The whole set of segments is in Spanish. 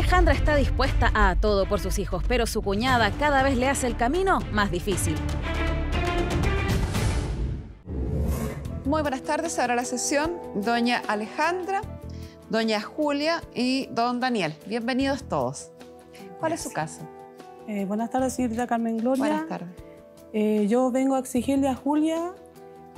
Alejandra está dispuesta a todo por sus hijos, pero su cuñada cada vez le hace el camino más difícil. Muy buenas tardes, ahora la sesión, doña Alejandra, doña Julia y don Daniel. Bienvenidos todos. ¿Cuál es su caso? Buenas tardes, señorita Carmen Gloria. Buenas tardes. Yo vengo a exigirle a Julia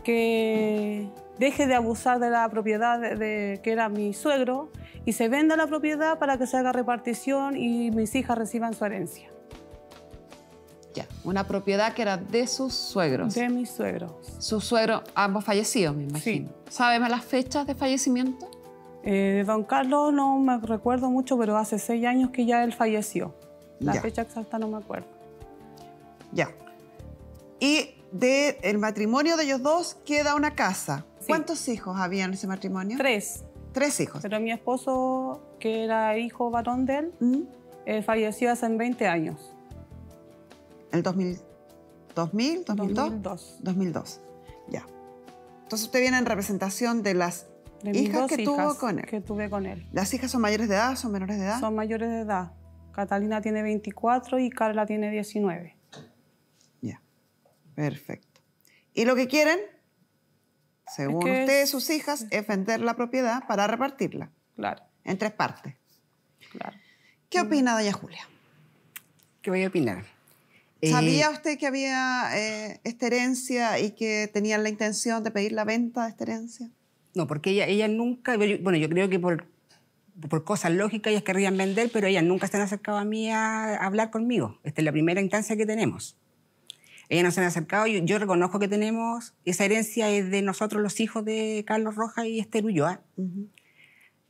que deje de abusar de la propiedad que era mi suegro y se venda la propiedad para que se haga repartición y mis hijas reciban su herencia. Ya, una propiedad que era de sus suegros. De mis suegros. Sus suegros, ambos fallecidos, me imagino. Sí. ¿Sabemos las fechas de fallecimiento? Don Carlos no me recuerdo mucho, pero hace 6 años que ya él falleció. La fecha exacta no me acuerdo. Ya. Y del matrimonio de ellos dos queda una casa. Sí. ¿Cuántos hijos había en ese matrimonio? 3. 3 hijos. Pero mi esposo, que era hijo varón de él, falleció hace 20 años. ¿El 2002? 2002. Ya. Entonces usted viene en representación de las hijas que tuvo con él. Que tuve con él. ¿Las hijas son mayores de edad o son menores de edad? Son mayores de edad. Catalina tiene 24 y Carla tiene 19. Ya, perfecto. ¿Y lo que quieren, según usted y sus hijas, es vender la propiedad para repartirla? Claro. En 3 partes. Claro. ¿Qué opina doña Julia? ¿Qué voy a opinar? ¿Sabía usted que había esta herencia y que tenían la intención de pedir la venta de esta herencia? No, porque ella nunca... Bueno, yo creo que por cosas lógicas ellas querrían vender, pero ellas nunca se han acercado a mí a hablar conmigo. Esta es la primera instancia que tenemos. Ellas no se han acercado. Yo reconozco que tenemos... Esa herencia es de nosotros, los hijos de Carlos Rojas y Esther Ulloa.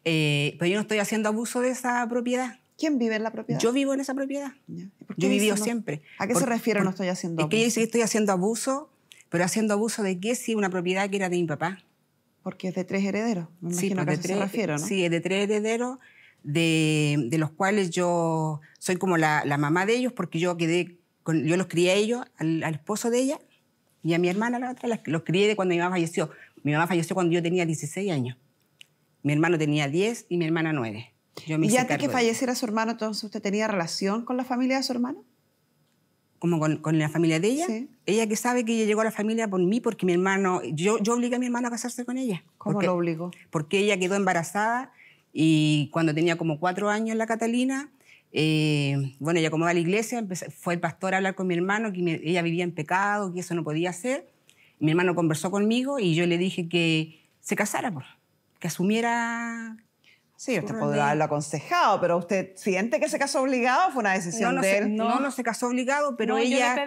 Pero yo no estoy haciendo abuso de esa propiedad. ¿Quién vive en la propiedad? Yo vivo en esa propiedad. Yo he vivido siempre. ¿A qué se refiere no estoy haciendo abuso? Es que ella dice que estoy haciendo abuso, pero ¿haciendo abuso de qué? Si una propiedad que era de mi papá. Porque es de 3 herederos. Me imagino que a eso se refiere, ¿no? Sí, es de 3 herederos, de los cuales yo soy como la mamá de ellos, porque yo los crié a ellos, al esposo de ella, y a mi hermana, la otra, los crié de cuando mi mamá falleció. Mi mamá falleció cuando yo tenía 16 años. Mi hermano tenía 10 y mi hermana 9. ¿Y antes que falleciera su hermano, entonces usted tenía relación con la familia de su hermano? ¿Cómo con la familia de ella? Sí. Ella que sabe que ella llegó a la familia por mí, porque mi hermano... Yo obligué a mi hermano a casarse con ella. ¿Cómo lo obligó? Porque ella quedó embarazada y cuando tenía como 4 años la Catalina, bueno, ella como va a la iglesia, fue el pastor a hablar con mi hermano, que ella vivía en pecado, que eso no podía hacer. Mi hermano conversó conmigo y yo le dije que se casara, que asumiera... Sí, usted podrá haberlo aconsejado, pero ¿usted siente que se casó obligado? ¿Fue una decisión de él? No se casó obligado, pero ella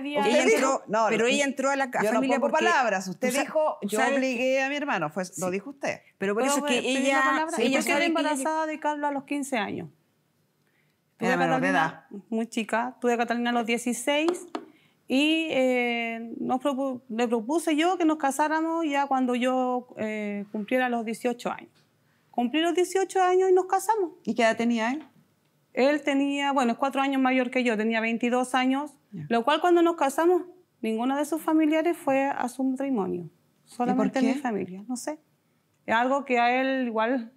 entró a la familia. Yo no pongo palabras. Usted dijo, yo obligué a mi hermano. Lo dijo usted. Pero por eso es que ella quedó embarazada de Carlos a los 15 años. Era menor de edad. Muy chica. Tuve a Catalina a los 16 y le propuse yo que nos casáramos ya cuando yo cumpliera los 18 años. Cumplí los 18 años y nos casamos. ¿Y qué edad tenía él? Él tenía, bueno, es 4 años mayor que yo, tenía 22 años, lo cual cuando nos casamos, ninguno de sus familiares fue a su matrimonio. Solamente mi familia, no sé. Es algo que a él igual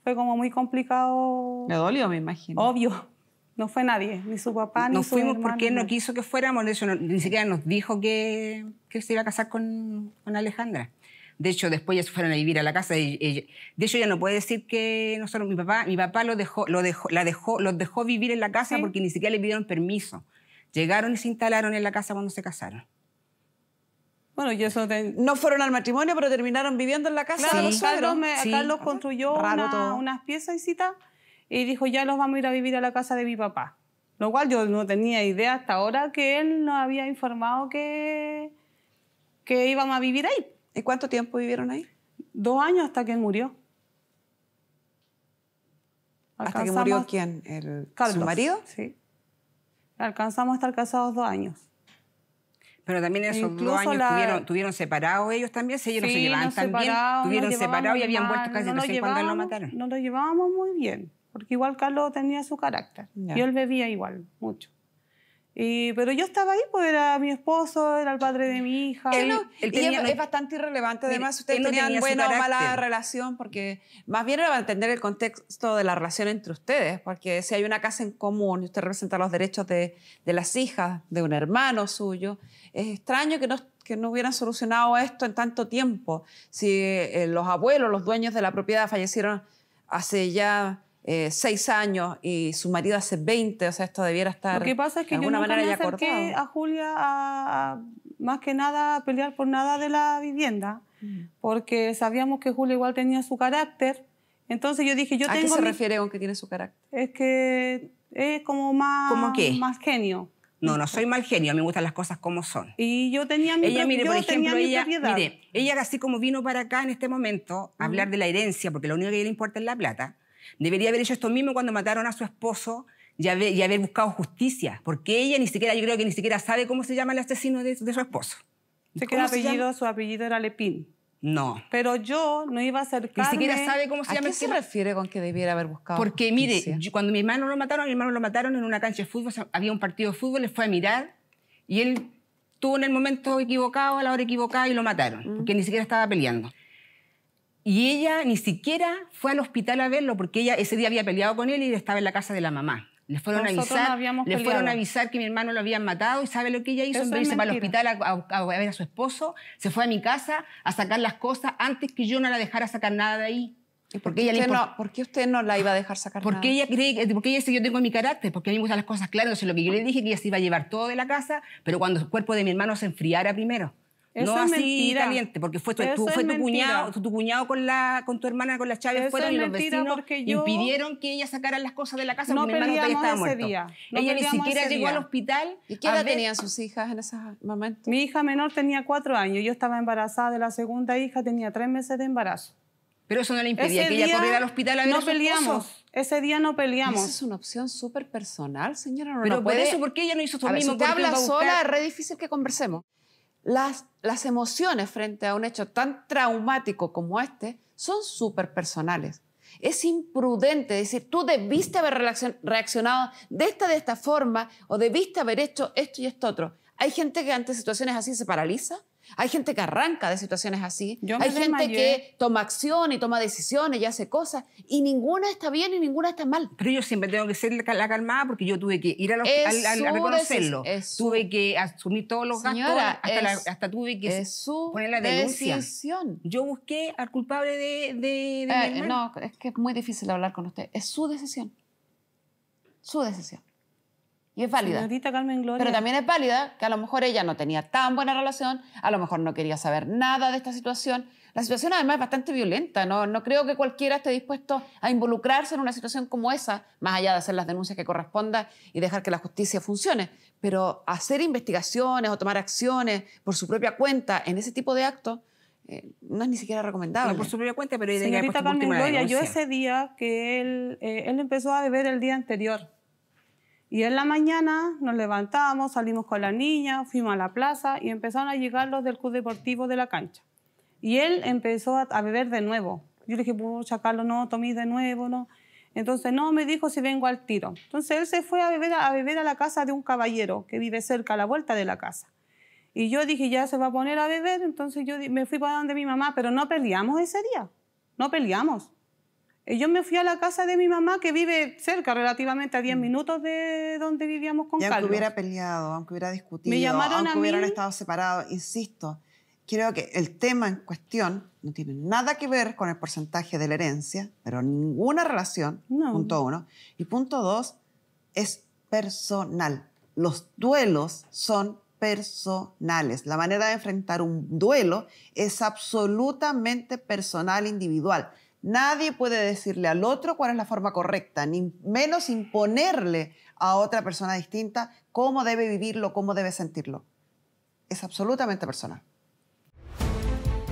fue como muy complicado. Le dolió, me imagino. Obvio. No fue nadie, ni su papá, ni su hermano. Nos fuimos porque él no quiso que fuéramos, de hecho, ni siquiera nos dijo que se iba a casar con Alejandra. De hecho, después ya se fueron a vivir a la casa. De hecho, ella no puede decir que nosotros, mi papá los dejó vivir en la casa porque ni siquiera le pidieron permiso. Llegaron y se instalaron en la casa cuando se casaron. Bueno, y eso... No fueron al matrimonio, pero terminaron viviendo en la casa de los suegros. Carlos construyó unas piezas y dijo, ya los vamos a ir a vivir a la casa de mi papá. Lo cual yo no tenía idea hasta ahora que él nos había informado que íbamos a vivir ahí. ¿Y cuánto tiempo vivieron ahí? 2 años hasta que él murió. ¿Hasta que murió quién? Carlos, ¿su marido? Sí. Alcanzamos a estar casados 2 años. Pero también esos 2 años tuvieron separados ellos también, ellos no se llevaban tan bien, tuvieron separados y habían vuelto casi recién cuando lo mataron. Nos lo llevábamos muy bien, porque igual Carlos tenía su carácter y él bebía igual, mucho. Pero yo estaba ahí, pues era mi esposo, era el padre de mi hija. Es bastante irrelevante, además, si ustedes tenían buena o mala relación, porque más bien era para entender el contexto de la relación entre ustedes, porque si hay una casa en común y usted representa los derechos de las hijas de un hermano suyo, es extraño que no hubieran solucionado esto en tanto tiempo. Si los abuelos, los dueños de la propiedad, fallecieron hace ya 6 años y su marido hace 20, o sea, esto debiera estar Lo que pasa es que de yo alguna nunca manera me ya acerqué acordado. a Julia más que nada a pelear por nada de la vivienda, porque sabíamos que Julia igual tenía su carácter. Entonces yo dije, ¿A qué se refiere con que tiene su carácter? Es que es como más, ¿Cómo qué? más genio. No soy mal genio, a mí me gustan las cosas como son. Y yo tenía mi Ella, mire, por yo tenía ejemplo, mi propiedad. ella así como vino para acá en este momento a hablar de la herencia, porque lo único que le importa es la plata, debería haber hecho esto mismo cuando mataron a su esposo y haber buscado justicia, porque ella ni siquiera, yo creo que ni siquiera sabe cómo se llama el asesino de su esposo. Sé que su apellido era Lepín. No. Pero yo no iba a acercarme. Ni siquiera sabe cómo se llama. ¿A qué se refiere con que debiera haber buscado Porque, justicia? mire, cuando mi hermano lo mataron en una cancha de fútbol, o sea, había un partido de fútbol, él fue a mirar y él estuvo en el momento equivocado, a la hora equivocada y lo mataron, porque ni siquiera estaba peleando. Y ella ni siquiera fue al hospital a verlo, porque ella ese día había peleado con él y estaba en la casa de la mamá. Le fueron a avisar que mi hermano lo habían matado y ¿sabe lo que ella hizo? En vez de irse para el hospital a ver a su esposo, se fue a mi casa a sacar las cosas antes que yo no la dejara sacar nada de ahí. ¿Por qué usted no la iba a dejar sacar nada? Porque ella dice que yo tengo mi carácter, porque a mí me gustan las cosas claras. Entonces lo que yo le dije que ella se iba a llevar todo de la casa, pero cuando el cuerpo de mi hermano se enfriara primero. Eso no es así mentira. caliente, porque fue tu cuñado con tu hermana, con la Chávez, Eso fueron es y los mentira, vecinos porque yo... impidieron que ella sacara las cosas de la casa No porque mi hermano todavía estaba peleamos ese muerto. día. No Ella ni peleamos siquiera ese llegó día. al hospital. ¿Y qué edad tenían sus hijas en ese momento? Mi hija menor tenía 4 años. Yo estaba embarazada de la segunda hija, tenía 3 meses de embarazo. Pero eso no le impedía Ese que ella día corriera al hospital a ver a su peleamos. esposo. Ese día no peleamos. Esa es una opción súper personal, señora. Pero no por puede... eso, ¿por qué ella no hizo eso A ver, mismo? si usted ¿Por qué habla iba a sola, buscar? es re difícil que conversemos. Las emociones frente a un hecho tan traumático como este son súper personales. Es imprudente decir, tú debiste haber reaccionado de esta forma o debiste haber hecho esto y esto otro. Hay gente que ante situaciones así se paraliza. Hay gente que arranca de situaciones así. Hay gente que toma acción y toma decisiones y hace cosas. Y ninguna está bien y ninguna está mal. Pero yo siempre tengo que ser la calmada porque yo tuve que ir a reconocerlo. Tuve que asumir todos los gastos. Hasta tuve que poner la denuncia. Decisión. Yo busqué al culpable de mi hermano. No, es que es muy difícil hablar con usted. Es su decisión. Su decisión. Y es válida. Señorita Carmen Gloria. Pero también es válida que a lo mejor ella no tenía tan buena relación, a lo mejor no quería saber nada de esta situación. La situación además es bastante violenta. No creo que cualquiera esté dispuesto a involucrarse en una situación como esa, más allá de hacer las denuncias que corresponda y dejar que la justicia funcione. Pero hacer investigaciones o tomar acciones por su propia cuenta en ese tipo de actos no es ni siquiera recomendable. No por su propia cuenta, pero señorita Carmen Gloria, yo ese día que él empezó a beber el día anterior. Y en la mañana nos levantamos, salimos con la niña, fuimos a la plaza y empezaron a llegar los del club deportivo de la cancha. Y él empezó a beber de nuevo. Yo le dije, pucha, Carlos, no tomé de nuevo, no. Entonces, no, me dijo si vengo al tiro. Entonces, él se fue a beber a la casa de un caballero que vive cerca, a la vuelta de la casa. Y yo dije, ya se va a poner a beber, entonces yo me fui para donde mi mamá, pero no peleamos ese día, no peleamos. Yo me fui a la casa de mi mamá, que vive cerca, relativamente a 10 minutos de donde vivíamos con Carlos. Aunque hubiera peleado, aunque hubiera discutido, me llamaron aunque a mí, hubieran estado separados, insisto, creo que el tema en cuestión no tiene nada que ver con el porcentaje de la herencia, pero ninguna relación, punto 1. Y punto 2, es personal. Los duelos son personales. La manera de enfrentar un duelo es absolutamente personal, individual. Nadie puede decirle al otro cuál es la forma correcta, ni menos imponerle a otra persona distinta cómo debe vivirlo, cómo debe sentirlo. Es absolutamente personal.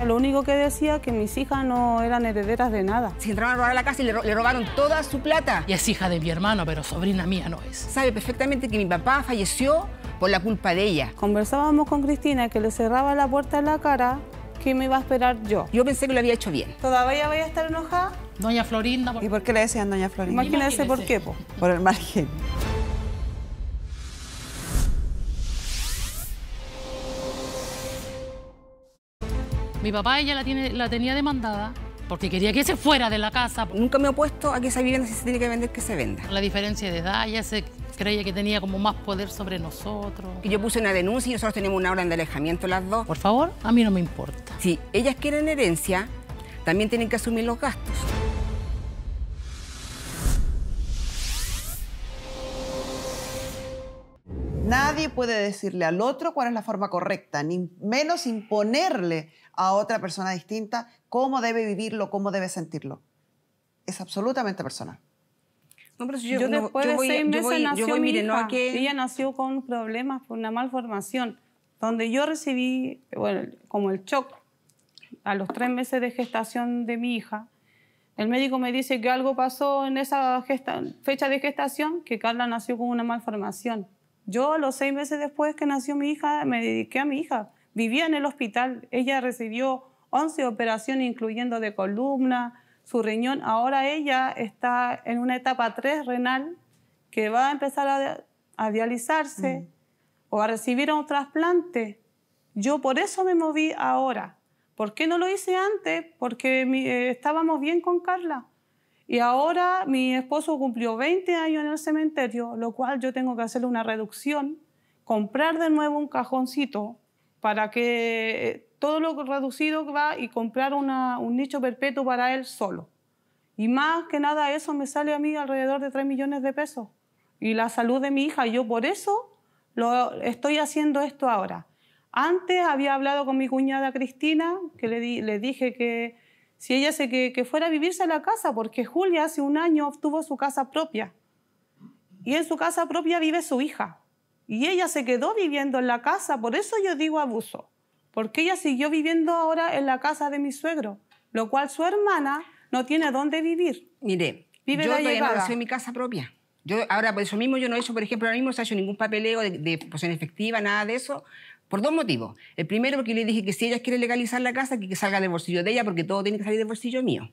Lo único que decía que mis hijas no eran herederas de nada. Se entraron a robar a la casa y le robaron toda su plata. Y es hija de mi hermano, pero sobrina mía no es. Sabe perfectamente que mi papá falleció por la culpa de ella. Conversábamos con Cristina que le cerraba la puerta en la cara. ¿Qué me iba a esperar yo? Yo pensé que lo había hecho bien. ¿Todavía voy a estar enojada? Doña Florinda... ¿Y por qué le decían doña Florinda? Imagínese por qué, po. Por el mal genio. Mi papá ella la tenía demandada porque quería que se fuera de la casa. Nunca me he opuesto a que esa vivienda, si se tiene que vender, que se venda. La diferencia de edad, ella se creía que tenía como más poder sobre nosotros. Yo puse una denuncia y nosotros tenemos una orden de alejamiento las dos. Por favor, a mí no me importa. Si ellas quieren herencia, también tienen que asumir los gastos. Nadie puede decirle al otro cuál es la forma correcta, ni menos imponerle a otra persona distinta cómo debe vivirlo, cómo debe sentirlo. Es absolutamente personal. No, pero yo después de 6 meses nació mi hija. Ella nació con problemas por una malformación, donde yo recibí, bueno, como el shock a los 3 meses de gestación de mi hija. El médico me dice que algo pasó en esa fecha de gestación, que Carla nació con una malformación. Yo, a los 6 meses después que nació mi hija, me dediqué a mi hija. Vivía en el hospital. Ella recibió 11 operaciones, incluyendo de columna, su riñón. Ahora ella está en una etapa 3 renal, que va a empezar a dializarse o a recibir un trasplante. Yo por eso me moví ahora. ¿Por qué no lo hice antes? Porque estábamos bien con Carla. Y ahora mi esposo cumplió 20 años en el cementerio, lo cual yo tengo que hacerle una reducción, comprar de nuevo un cajoncito para que todo lo reducido va y comprar un nicho perpetuo para él solo. Y más que nada eso me sale a mí alrededor de 3 millones de pesos. Y la salud de mi hija, yo por eso estoy haciendo esto ahora. Antes había hablado con mi cuñada Cristina, que le dije que si ella que fuera a vivirse a la casa, porque Julia hace 1 año obtuvo su casa propia. Y en su casa propia vive su hija. Y ella se quedó viviendo en la casa, por eso yo digo abuso. Porque ella siguió viviendo ahora en la casa de mi suegro, lo cual su hermana no tiene dónde vivir. Mire, vive yo todavía no llegada. nací en mi casa propia. Ahora, por eso mismo, yo no he hecho, por ejemplo, ahora mismo no se ha hecho ningún papeleo de posesión efectiva, nada de eso. Por 2 motivos. El primero, porque le dije que si ella quiere legalizar la casa, que salga del bolsillo de ella, porque todo tiene que salir del bolsillo mío.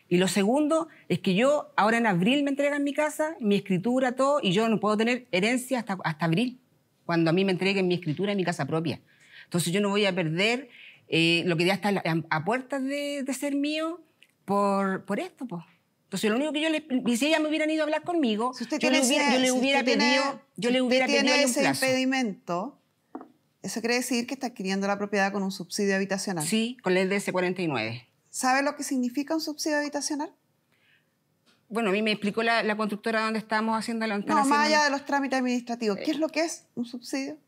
Y lo segundo es que yo, ahora en abril me entregan mi casa, mi escritura, todo, y yo no puedo tener herencia hasta abril, cuando a mí me entreguen mi escritura en mi casa propia. Entonces yo no voy a perder lo que ya está a puertas de ser mío por esto, pues. Entonces lo único que yo le... Si ella me hubieran ido a hablar conmigo, si usted yo le hubiera pedido ese impedimento... Eso quiere decir que está adquiriendo la propiedad con un subsidio habitacional. Sí, con el DS 49. ¿Sabe lo que significa un subsidio habitacional? Bueno, a mí me explicó la constructora donde estábamos haciendo la... No, más allá de los trámites administrativos. ¿Qué es lo que es un subsidio?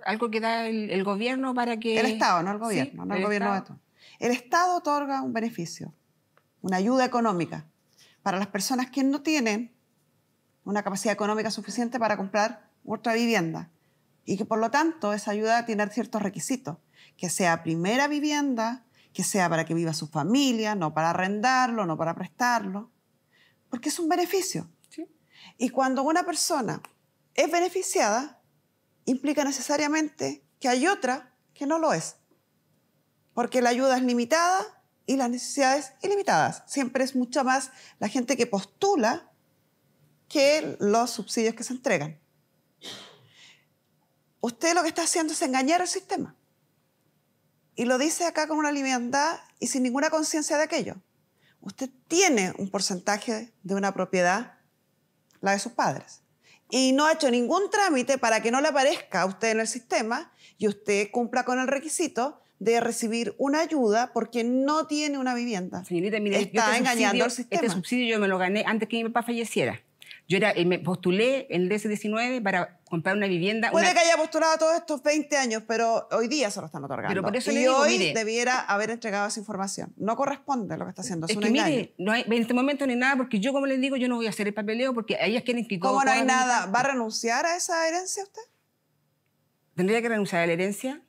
Algo que da el gobierno para que... El Estado, no el gobierno. Sí, no el gobierno de todo. El Estado otorga un beneficio, una ayuda económica para las personas que no tienen una capacidad económica suficiente para comprar otra vivienda. Y que por lo tanto esa ayuda tiene ciertos requisitos, que sea primera vivienda, que sea para que viva su familia, no para arrendarlo, no para prestarlo, porque es un beneficio. Sí. Y cuando una persona es beneficiada, implica necesariamente que hay otra que no lo es, porque la ayuda es limitada y las necesidades ilimitadas. Siempre es mucha más la gente que postula que los subsidios que se entregan. Usted lo que está haciendo es engañar al sistema. Y lo dice acá con una liviandad y sin ninguna conciencia de aquello. Usted tiene un porcentaje de una propiedad, la de sus padres. Y no ha hecho ningún trámite para que no le aparezca a usted en el sistema y usted cumpla con el requisito de recibir una ayuda porque no tiene una vivienda. Señorita, mire, está engañando al sistema. Este subsidio yo me lo gané antes que mi papá falleciera. Me postulé el DS-19 para comprar una vivienda. Puede que haya postulado todos estos 20 años, pero hoy día se lo están otorgando. Pero por eso y le digo, hoy mire, debiera haber entregado esa información. No corresponde lo que está haciendo, es un engaño. Mire, no hay, en este momento no hay nada, porque yo, como les digo, yo no voy a hacer el papeleo, porque ellas quieren que todo... ¿Cómo no hay nada? ¿Va a renunciar a esa herencia usted? ¿Tendría que renunciar a la herencia?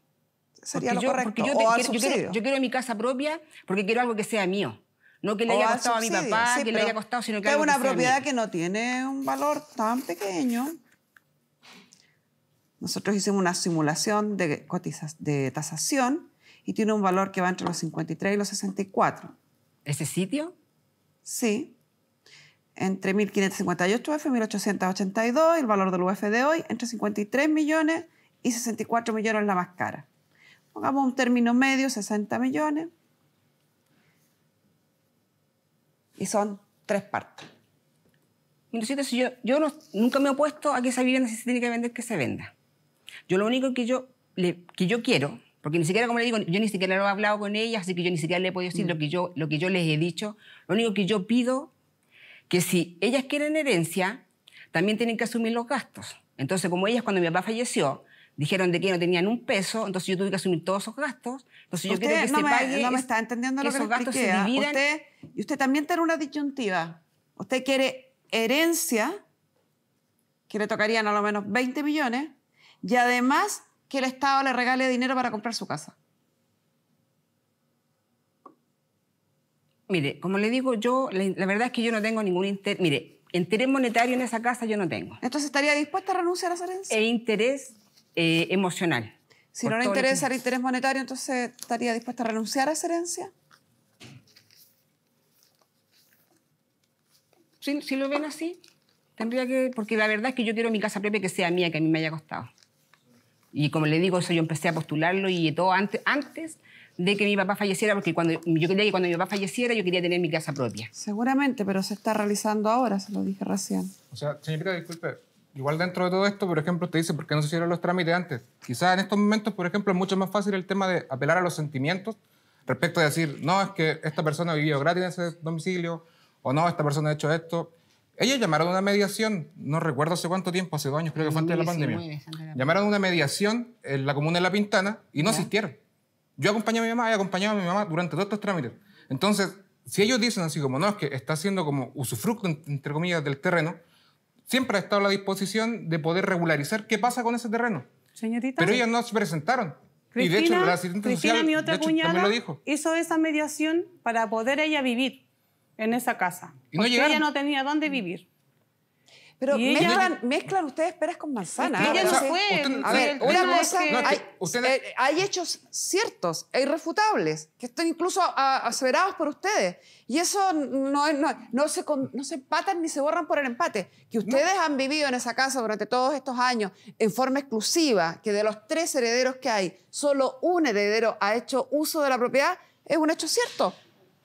Sería lo correcto. Yo quiero mi casa propia porque quiero algo que sea mío. No que le haya costado a mi papá, sí, que le haya costado, sino que algo que sea mío. Es una propiedad que no tiene un valor tan pequeño. Nosotros hicimos una simulación de tasación y tiene un valor que va entre los 53 y los 64. ¿Ese sitio? Sí. Entre 1.558 UF y 1.882, el valor del UF de hoy, entre 53 millones y 64 millones la más cara. Pongamos un término medio, 60 millones. Y son 3 partes. Yo nunca me he opuesto a que esa vivienda, si se tiene que vender, que se venda. Yo lo único que yo quiero, porque ni siquiera, como le digo, yo ni siquiera lo he hablado con ella, así que yo ni siquiera le he podido decir lo que yo les he dicho. Lo único que yo pido, que si ellas quieren herencia, también tienen que asumir los gastos. Entonces, como ellas, cuando mi papá falleció, dijeron de que no tenían un peso, entonces yo tuve que asumir todos esos gastos. Entonces yo quiero que se pague. No me está entendiendo lo que esos gastos se dividan. Y usted también tiene una disyuntiva. Usted quiere herencia, que le tocarían a lo menos 20 millones, y además que el Estado le regale dinero para comprar su casa. Mire, como le digo, la verdad es que yo no tengo ningún interés. Mire, interés monetario en esa casa yo no tengo. Entonces, ¿estaría dispuesta a renunciar a esa herencia? E interés emocional. Si no le interesa el interés monetario, entonces, ¿estaría dispuesta a renunciar a esa herencia? Si lo ven así, tendría que... Porque la verdad es que yo quiero mi casa propia que sea mía, que a mí me haya costado. Y como le digo, eso yo empecé a postularlo y todo antes de que mi papá falleciera, porque yo quería que cuando mi papá falleciera yo quería tener mi casa propia. Seguramente, pero se está realizando ahora, se lo dije recién. O sea, señorita, disculpe, igual dentro de todo esto, por ejemplo, usted dice, ¿por qué no se hicieron los trámites antes? Quizás en estos momentos, por ejemplo, es mucho más fácil el tema de apelar a los sentimientos respecto a decir, no, es que esta persona ha vivido gratis en ese domicilio, o no, esta persona ha hecho esto. Ellos llamaron a una mediación, no recuerdo hace cuánto tiempo, hace 2 años, creo que fue antes de la pandemia. Llamaron a una mediación en la comuna de La Pintana y no asistieron. Yo acompañé a mi mamá y acompañaba a mi mamá durante todos estos trámites. Entonces, si ellos dicen así como, no, es que está haciendo como usufructo, entre comillas, del terreno, siempre ha estado a la disposición de poder regularizar qué pasa con ese terreno. Señorita. Pero ellas no se presentaron. Cristina, y de hecho, la asistente social, mi otra cuñada, también lo dijo. Hizo esa mediación para poder ella vivir en esa casa. Y no porque llegaron. ella no tenía dónde vivir. Pero Y mezclan ustedes peras con manzanas. Es que ella o sea, no fue. usted- A ver, una cosa, que hay hechos ciertos e irrefutables que están incluso aseverados por ustedes. Y eso no se empatan ni se borran por el empate. Que ustedes han vivido en esa casa durante todos estos años en forma exclusiva, que de los 3 herederos que hay, solo un heredero ha hecho uso de la propiedad, es un hecho cierto.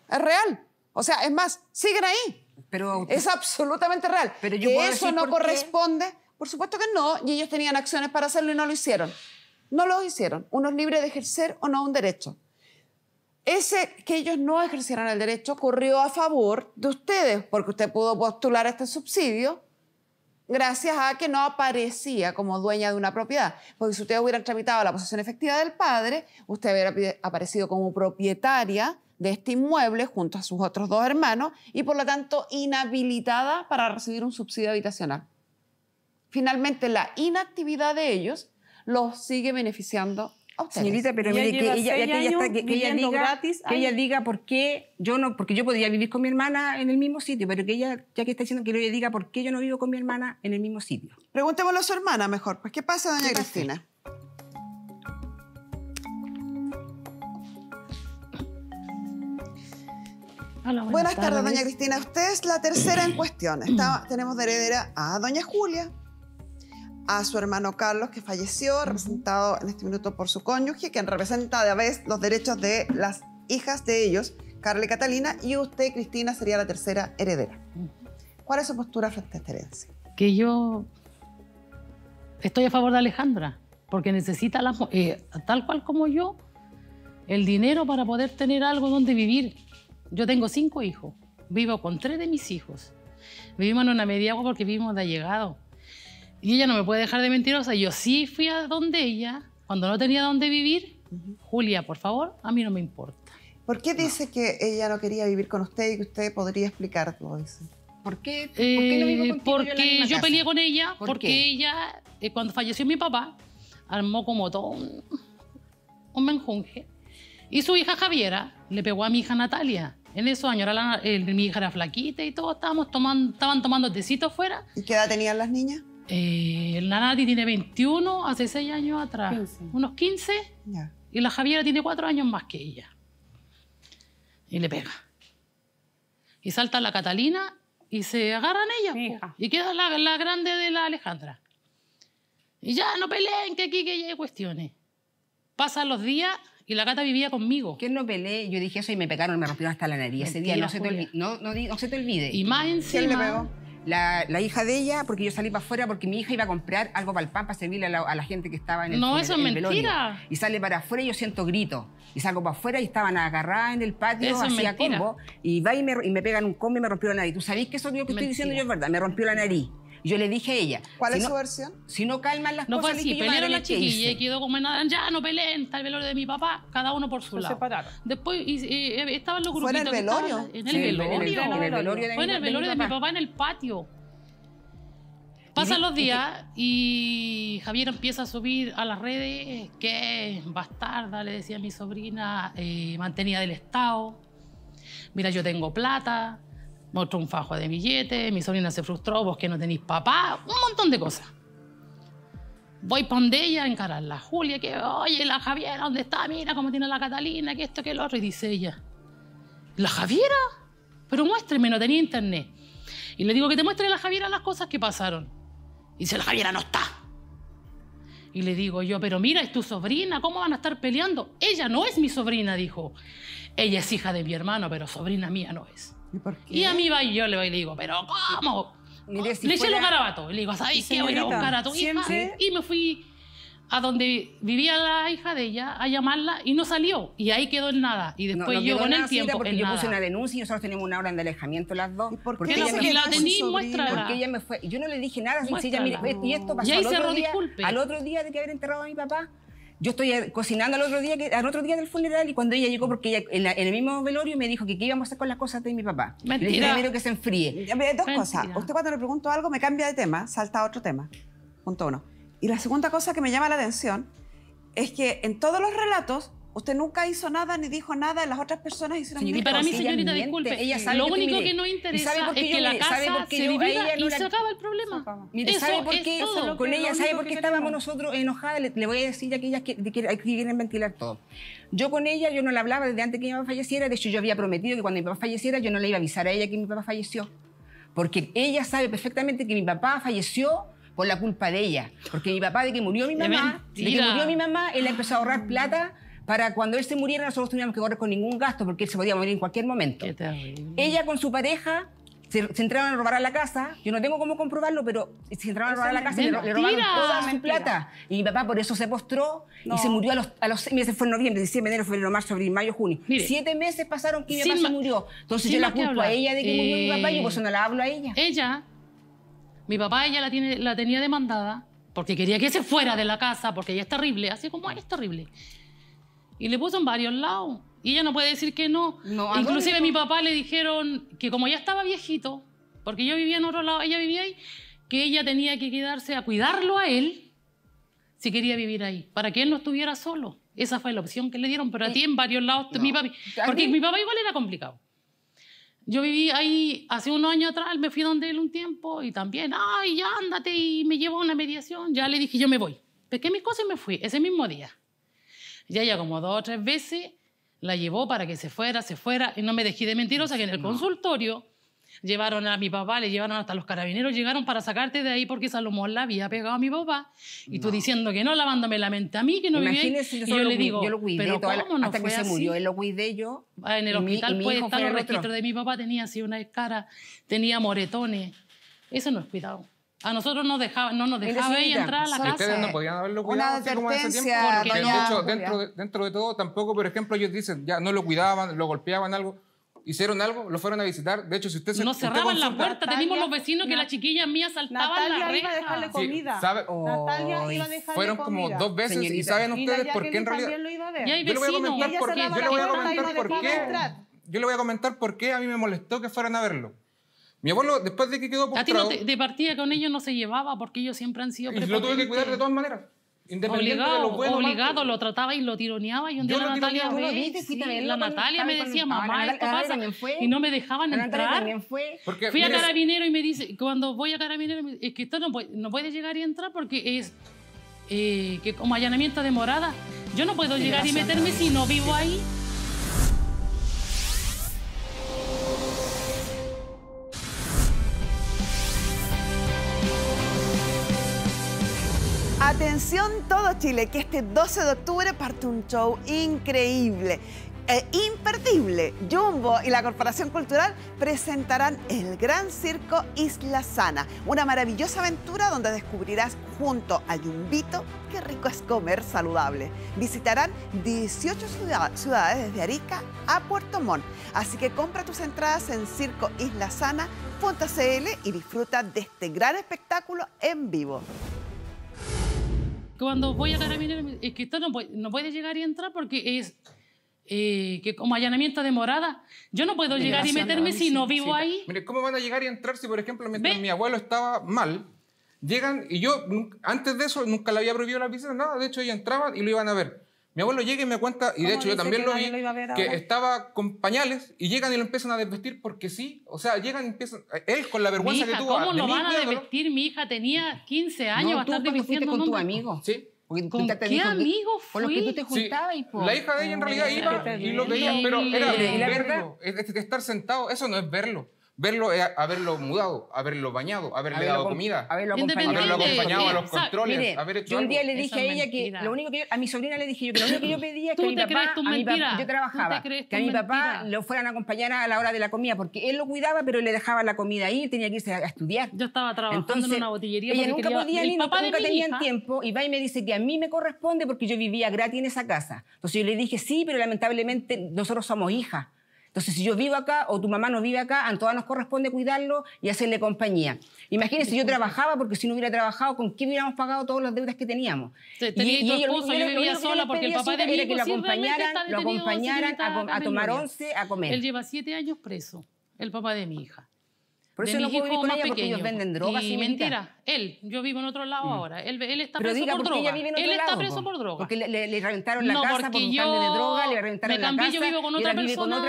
Es real. O sea, es más, siguen ahí. Pero Es absolutamente real. Pero yo que puedo eso decir no por qué. corresponde, por supuesto que no, y ellos tenían acciones para hacerlo y no lo hicieron. No lo hicieron. Uno es libre de ejercer o no un derecho. Ese que ellos no ejercieran el derecho corrió a favor de ustedes, porque usted pudo postular este subsidio gracias a que no aparecía como dueña de una propiedad. Porque si ustedes hubieran tramitado la posesión efectiva del padre, usted hubiera aparecido como propietaria de este inmueble junto a sus otros 2 hermanos y por lo tanto inhabilitada para recibir un subsidio habitacional. Finalmente, la inactividad de ellos los sigue beneficiando a ustedes. señorita, pero Ella mire, lleva que 6 años ella viviendo diga, gratis que ella ahí. diga por qué yo no, porque yo podría vivir con mi hermana en el mismo sitio, pero que ella, ya que está diciendo, que ella diga por qué yo no vivo con mi hermana en el mismo sitio. Preguntémosle a su hermana mejor. Pues, ¿qué pasa, doña Cristina? Hola, Buenas tardes, doña Cristina. Usted es la tercera en cuestión. Tenemos de heredera a doña Julia, a su hermano Carlos, que falleció, representado en este minuto por su cónyuge, quien representa a la vez los derechos de las hijas de ellos, Carla y Catalina, y usted, Cristina, sería la tercera heredera. ¿Cuál es su postura frente a esta herencia? Que yo estoy a favor de Alejandra, porque necesita, tal cual como yo, el dinero para poder tener algo donde vivir. Yo tengo 5 hijos, vivo con 3 de mis hijos. Vivimos en una mediagua porque vivimos de allegado. Y ella no me puede dejar de mentirosa. Yo sí fui a donde ella, cuando no tenía dónde vivir. Julia, por favor, a mí no me importa. ¿Por qué dice que ella no quería vivir con usted y que usted podría explicarlo? Dice. ¿Por qué no vivo contigo porque yo en la misma yo casa? peleé con ella, ¿Por porque qué? ella, cuando falleció mi papá, armó como todo un menjunje. Y su hija Javiera le pegó a mi hija Natalia. En esos años mi hija era flaquita y todos estaban tomando tecito afuera. ¿Y qué edad tenían las niñas? La Nati tiene 21, hace 6 años atrás. 15. Unos 15. Ya. Y la Javiera tiene 4 años más que ella. Y le pega. Y salta la Catalina y se agarran ellas. Mi po. hija. Y queda la grande de la Alejandra. Y ya no peleen, que aquí que ya hay cuestiones. Pasan los días y la Cata vivía conmigo. ¿Quién no peleé? Yo dije eso y me pegaron, me rompieron hasta la nariz. Ese día no se te olvide. Y más encima... ¿Quién le pegó? La hija de ella, porque yo salí para afuera porque mi hija iba a comprar algo para el pan, para servirle a la gente que estaba en el No, eso es mentira. velorio. Y sale para afuera y yo siento gritos. Y salgo para afuera y estaban agarradas en el patio, Eso es hacía mentira. combo. Y va y me pegan un combo y me rompió la nariz. ¿Tú sabés que eso que estoy diciendo yo es verdad? Me rompió la nariz. Y yo le dije a ella... ¿Cuál si es no, su versión? Si no calman las No fue cosas... así, le dije, pelearon madre, la ¿qué chiquilla y hice? quedó como nada, ya no peleen, está el velorio de mi papá, cada uno por su Se lado. separaron. Después estaban los ¿Fue en grupitos. el velorio? En el Sí, velorio. en el velorio de Fue en el velorio de mi papá en el patio. Pasan los días y Javier empieza a subir a las redes que bastarda, le decía a mi sobrina, mantenida del Estado. Mira, yo tengo plata, mostró un fajo de billetes, mi sobrina se frustró, vos que no tenéis papá, un montón de cosas. Voy para donde ella a encararla. Julia, que oye, la Javiera, ¿dónde está? Mira cómo tiene la Catalina, que esto, que lo otro. Y dice ella, ¿la Javiera? Pero muéstreme, no tenía internet. Y le digo que te muestre la Javiera las cosas que pasaron. Y dice, la Javiera no está. Y le digo yo, pero mira, es tu sobrina, ¿cómo van a estar peleando? Ella no es mi sobrina, dijo. Ella es hija de mi hermano, pero sobrina mía no es. ¿Y por qué? Y a mí va y yo le voy y le digo, ¿pero cómo? Mire, si Le eché fuera- los garabatos. Y le digo, ¿sabes qué? Voy a ir a buscar a tu hija. Y me fui a donde vivía la hija de ella a llamarla y no salió. Y ahí quedó en nada. Y después no yo quedó con nada, el tiempo porque en yo nada. puse una denuncia y nosotros tenemos una orden de alejamiento las dos. ¿Y por porque qué ella no me se Y la fue con tení, su sobrina? muéstrala. Porque ella me fue... Yo no le dije nada. Si ella, mira, Muéstrala. y esto pasó Y ahí al otro cerró, día, disculpe. al otro día de que haber enterrado a mi papá. Yo estoy cocinando al otro día del funeral y cuando ella llegó, porque ella en el mismo velorio me dijo que qué íbamos a hacer con las cosas de mi papá. Mentira. Le dije primero que se enfríe. Ya, mire, dos Mentira. cosas. Usted cuando le pregunto algo me cambia de tema, salta a otro tema. Punto uno. Y la segunda cosa que me llama la atención es que en todos los relatos usted nunca hizo nada ni dijo nada, las otras personas hicieron Y Señorita, para mí, ella señorita, miente, disculpe, ella sabe lo que único mire, que no ¿y interesa sabe por qué es que yo la le- sabe casa por qué se yo a dividiera ella no y la- se acaba el problema. Mire, Eso ¿sabe por es qué? todo. Con ella, ¿sabe por que qué estábamos queremos. nosotros enojadas? Le voy a decir ya que ellas que quieren ventilar todo. Yo con ella, yo no la hablaba desde antes que mi papá falleciera. De hecho, yo había prometido que cuando mi papá falleciera, yo no le iba a avisar a ella que mi papá falleció. Porque ella sabe perfectamente que mi papá falleció por la culpa de ella. Porque mi papá, de que murió mi mamá, él empezó a ahorrar plata para cuando él se muriera nosotros teníamos que correr con ningún gasto porque él se podía morir en cualquier momento. Qué terrible. Ella con su pareja se entraron a robar a la casa. Yo no tengo cómo comprobarlo, pero se entraron a robar a la casa y le robaron mentira. toda su Mentira. plata. Y mi papá por eso se postró No. y se murió a los 6 meses. Fue en noviembre, diciembre, enero, febrero, marzo, abril, mayo, junio. Mire, 7 meses pasaron que mi sin papá se ma- murió. Entonces sin yo la más que culpo a hablar. ella de que murió mi papá y yo por eso no la hablo a ella. Ella, mi papá, ella la tenía demandada porque quería que se fuera de la casa, porque ella es terrible, así como ella es terrible. Y le puso en varios lados. Y ella no puede decir que no. No, ¿a Inclusive a dónde? mi papá le dijeron que como ya estaba viejito, porque yo vivía en otro lado, ella vivía ahí, que ella tenía que quedarse a cuidarlo a él si quería vivir ahí, para que él no estuviera solo. Esa fue la opción que le dieron, pero a ti en varios lados, No. mi papi, ¿A porque mí? mi papá igual era complicado. Yo viví ahí hace unos años atrás, me fui donde él un tiempo y también, ay, ya ándate y me llevo a una mediación. Ya le dije, yo me voy. Pesqué mis cosas y me fui ese mismo día. Ya ella como 2 o 3 veces la llevó para que se fuera y no me dejé de mentirosa que en el consultorio llevaron a mi papá, le llevaron hasta los carabineros, llegaron para sacarte de ahí porque Salomón la había pegado a mi papá y tú diciendo que no, lavándome la mente a mí, que no vivía ahí. Imagínese, Y yo le digo, yo lo cuidé pero ¿cómo no hasta que fue se así? murió. Él lo cuidé yo. En el y hospital mi puede hijo estar fue los el otro. registros de mi papá, tenía así una cara, tenía moretones. Eso no es cuidado. A nosotros no nos dejaba señorita, ella entrar a la Sí, casa. Ustedes no podían haberlo Una cuidado así como en ese tiempo. advertencia, Porque doña de hecho, Julia. dentro de todo, tampoco, por ejemplo, ellos dicen, ya no lo cuidaban, lo golpeaban, algo. Hicieron algo, lo fueron a visitar. De hecho, si usted se Nos usted cerraban la consulta- puerta. Teníamos los vecinos que las chiquillas mías saltaban la Natalia iba a reja. dejarle Sí, comida. ¿sabe? Natalia iba a dejarle Fueron como comida. 2 veces y Señorita. saben Y la ustedes por qué Jacqueline en realidad... también lo iba a ver. Y hay Yo le voy a vecinos. comentar ella por qué. cerraba Yo le la voy a puerta y comentar no por dejaba qué. entrar. Yo le voy a comentar por qué a mí me molestó que fueran a verlo. Mi abuelo, después de que quedó A ti no postrado, de partida con ellos no se llevaba porque ellos siempre han sido y lo tuve que cuidar de todas maneras. Independiente de lo bueno o malo. Obligado, lo trataba y lo tironeaba y un día Yo la lo Natalia tironeaba, ¿Tú lo ve, viste? Fuiste sí, a verlo la con- Natalia me con- decía, con- mamá, la esto Natalia pasa, también fue. y no me dejaban La Natalia entrar. también fue. Porque, Fui a mire, Carabinero y me dice, cuando voy a Carabinero, me dice, es que esto no puede llegar y entrar porque es que como allanamiento de morada. Yo no puedo llegar y meterme si no vivo ahí. Atención. Atención todo Chile, que este 12 de octubre parte un show increíble e imperdible. Jumbo y la Corporación Cultural presentarán el Gran Circo Isla Sana, una maravillosa aventura donde descubrirás junto a Jumbito qué rico es comer saludable. Visitarán 18 ciudades desde Arica a Puerto Montt, así que compra tus entradas en circoislasana.cl y disfruta de este gran espectáculo en vivo. Cuando voy a Carabineros, es que esto no puede llegar y entrar porque es que como allanamiento de morada. Yo no puedo llegar y meterme si no vivo ahí. Mire, ¿cómo van a llegar y entrar si, por ejemplo, mientras mi abuelo estaba mal, llegan y yo, antes de eso, nunca le había prohibido la visita, nada, de hecho, ellos entraban y lo iban a ver. Mi abuelo llega y me cuenta, y de hecho yo también lo vi, que estaba con pañales y llegan y lo empiezan a desvestir porque sí. O sea, llegan y empiezan, él con la vergüenza que tuvo. ¿Cómo lo van a desvestir? Mi hija tenía 15 años. No, tú cuando fuiste con tu amigo. Sí. ¿Con qué amigo fui? Con los que tú te juntabas. Sí. La hija de ella en realidad iba y lo veía, pero era verlo, estar sentado, eso no es verlo. Verlo es haberlo mudado, haberlo bañado, haberle dado comida, haberlo acompañado a los controles, mire, haber hecho yo un día algo. le dije a ella que lo único que a mi sobrina le dije yo que lo único que yo pedía es que yo trabajaba, que a mi papá lo fueran a acompañar a la hora de la comida, porque él lo cuidaba, pero le dejaba la comida ahí, él tenía que irse a estudiar. Yo estaba trabajando en una botillería. Ella nunca podía ir, nunca tenían tiempo, y va y me dice que a mí me corresponde porque yo vivía gratis en esa casa. Entonces yo le dije sí, pero lamentablemente nosotros somos hijas. Entonces, si yo vivo acá o tu mamá no vive acá, a todas nos corresponde cuidarlo y hacerle compañía. Imagínense, yo trabajaba, porque si no hubiera trabajado, ¿con qué hubiéramos pagado todas las deudas que teníamos? Yo vivía sola porque el papá de mi hijo lo acompañaran a tomar once, a comer. Él lleva 7 años preso, el papá de mi hija. Por eso no puedo vivir con ella porque ellos venden drogas. Y mentira, yo vivo en otro lado ahora. Él está preso por droga. Él está preso por droga. Porque le reventaron la casa por un cambio de droga, le reventaron la casa. Yo vivo con otra